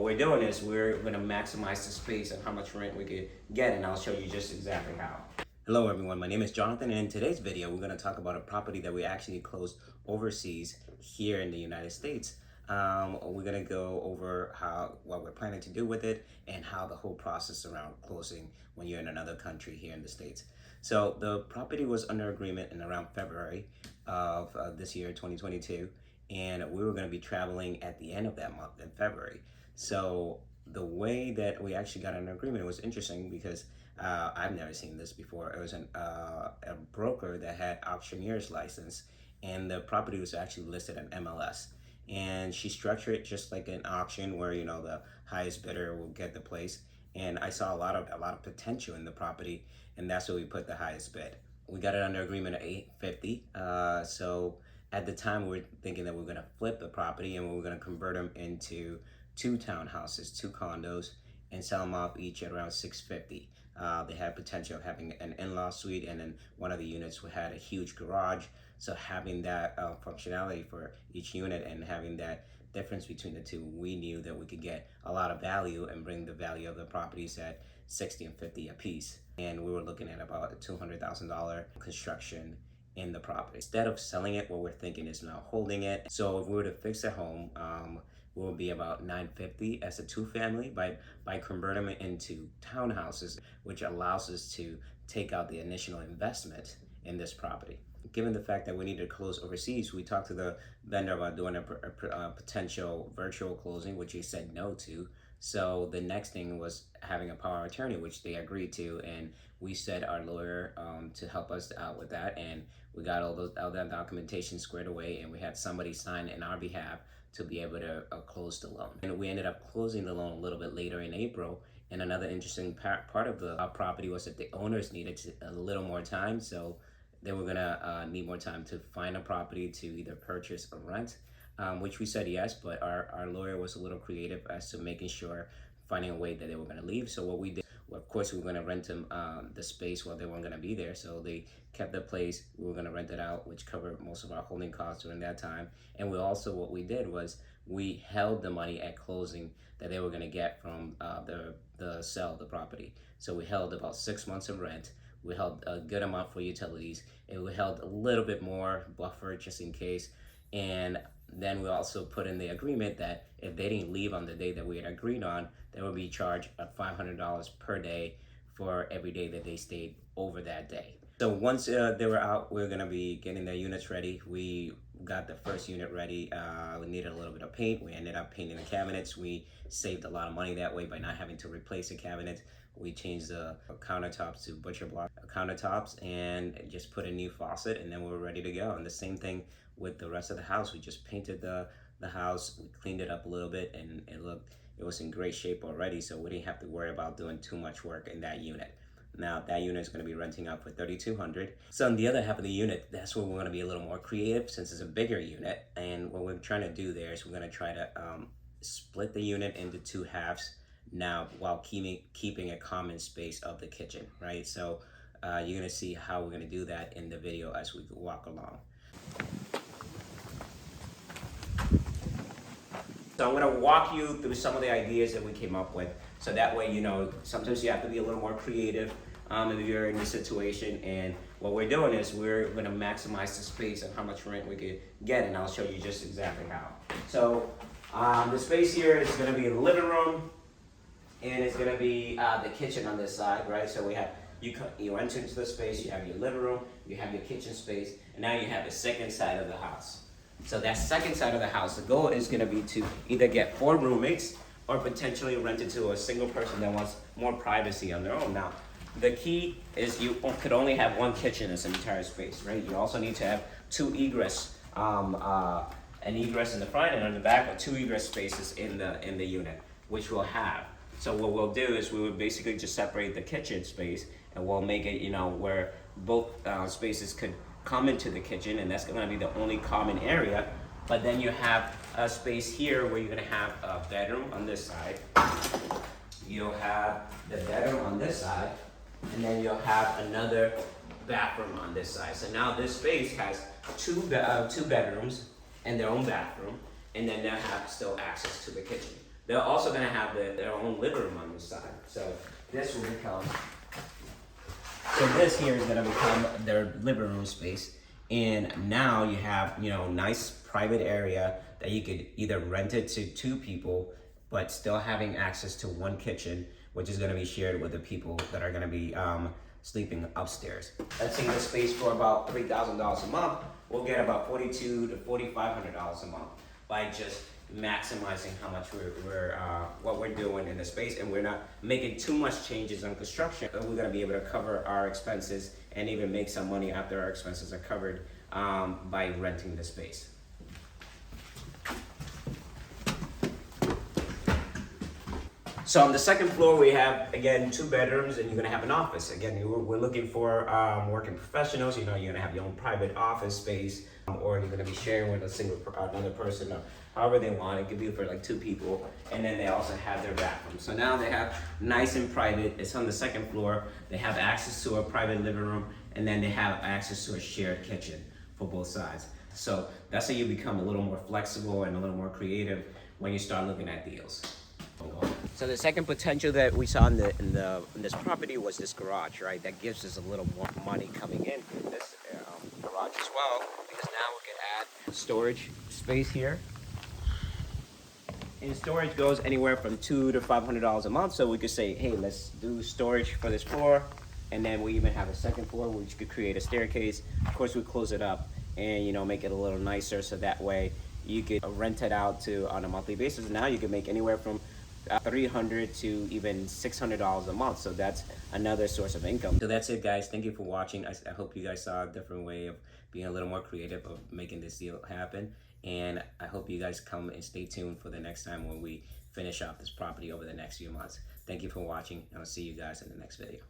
What we're doing is we're going to maximize the space and how much rent we could get, and I'll show you just exactly how. Hello everyone, my name is Jonathan, and in today's video we're going to talk about a property that we actually closed overseas here in the United States. We're going to go over what we're planning to do with it and how the whole process around closing when you're in another country here in the States. So the property was under agreement in around February of this year, 2022, and we were going to be traveling at the end of that month in February. So the way that we actually got an agreement was interesting because I've never seen this before. It was a broker that had auctioneer's license, and the property was actually listed on MLS. And she structured it just like an auction where, you know, the highest bidder will get the place. And I saw a lot of potential in the property, and that's where we put the highest bid. We got it under agreement at $850. So at the time we were thinking that we were gonna flip the property and we were gonna convert them into 2 townhouses, 2 condos, and sell them off each at around $650. They had potential of having an in-law suite, and then one of the units had a huge garage. So having that functionality for each unit and having that difference between the two, we knew that we could get a lot of value and bring the value of the properties at $60 and $50 a piece. And we were looking at about a $200,000 construction in the property. Instead of selling it, what we're thinking is now holding it. So if we were to fix the home, will be about $950 as a 2-family by converting it into townhouses, which allows us to take out the initial investment in this property. Given the fact that we need to close overseas, we talked to the vendor about doing a potential virtual closing, which he said no to. So the next thing was having a power of attorney, which they agreed to, and we set our lawyer to help us out with that, and we got all that documentation squared away, and we had somebody sign in our behalf to be able to close the loan. And we ended up closing the loan a little bit later in April. And another interesting part of the property was that the owners needed a little more time, so they were gonna need more time to find a property to either purchase or rent, which we said yes, but our lawyer was a little creative as to making sure, finding a way that they were gonna leave. So what we did, well, of course, we were gonna rent them the space while they weren't gonna be there. So they kept the place, we were gonna rent it out, which covered most of our holding costs during that time. And we also, what we did was we held the money at closing that they were gonna get from the sale of the property. So we held about 6 months of rent. We held a good amount for utilities, and we held a little bit more buffer just in case. And then we also put in the agreement that if they didn't leave on the day that we had agreed on, they would be charged $500 per day for every day that they stayed over that day. So once they were out, we were gonna be getting their units ready. We got the first unit ready. We needed a little bit of paint. We ended up painting the cabinets. We saved a lot of money that way by not having to replace the cabinets. We changed the countertops to butcher block countertops and just put a new faucet, and then we were ready to go. And the same thing with the rest of the house. We just painted the house, we cleaned it up a little bit, and it was in great shape already, so we didn't have to worry about doing too much work in that unit. Now that unit is going to be renting out for $3,200. So on the other half of the unit, that's where we're going to be a little more creative since it's a bigger unit. And what we're trying to do there is we're going to try to split the unit into 2 halves now while keeping a common space of the kitchen, right? So you're going to see how we're going to do that in the video as we walk along. So I'm going to walk you through some of the ideas that we came up with. So that way, you know, sometimes you have to be a little more creative if you're in this situation. And what we're doing is we're going to maximize the space and how much rent we could get, and I'll show you just exactly how. So the space here is going to be the living room, and it's going to be the kitchen on this side, right? So we have, you enter into the space, you have your living room, you have your kitchen space, and now you have the second side of the house. So that second side of the house, the goal is going to be to either get 4 roommates or potentially rent it to a single person that wants more privacy on their own. Now, the key is you could only have 1 kitchen in this entire space, right? You also need to have 2 egress, an egress in the front and on the back, or 2 egress spaces in the unit, which we'll have. So what we'll do is we would basically just separate the kitchen space, and we'll make it, you know, where both spaces could come into the kitchen, and that's going to be the only common area. But then you have a space here where you're going to have a bedroom on this side. You'll have the bedroom on this side, and then you'll have another bathroom on this side. So now this space has two bedrooms and their own bathroom, and then they'll have still access to the kitchen. They're also gonna have their own living room on the side. So this will become, so this here is gonna become their living room space. And now you have, you know, nice private area that you could either rent it to 2 people, but still having access to 1 kitchen, which is gonna be shared with the people that are gonna be sleeping upstairs. Let's say the space for about $3,000 a month, we'll get about $4,200 to $4,500 a month by just maximizing how much what we're doing in the space, and we're not making too much changes on construction. We're gonna be able to cover our expenses and even make some money after our expenses are covered by renting the space. So on the second floor, we have, again, 2 bedrooms, and you're gonna have an office. Again, we're looking for working professionals. You know, you're gonna have your own private office space, or you're gonna be sharing with another person, or however they want. It could be for like 2 people. And then they also have their bathroom. So now they have nice and private. It's on the second floor. They have access to a private living room, and then they have access to a shared kitchen for both sides. So that's how you become a little more flexible and a little more creative when you start looking at deals. So the second potential that we saw in this property was this garage, right? That gives us a little more money coming in this garage as well, because now we can add storage space here. And storage goes anywhere from $200 to $500 a month. So we could say, hey, let's do storage for this floor, and then we even have a second floor which could create a staircase. Of course, we close it up and, you know, make it a little nicer, so that way you could rent it out on a monthly basis. Now you can make anywhere from $300 to even $600 a month. So that's another source of income. So that's it, guys. Thank you for watching. I hope you guys saw a different way of being a little more creative of making this deal happen. And I hope you guys come and stay tuned for the next time when we finish off this property over the next few months. Thank you for watching, and I'll see you guys in the next video.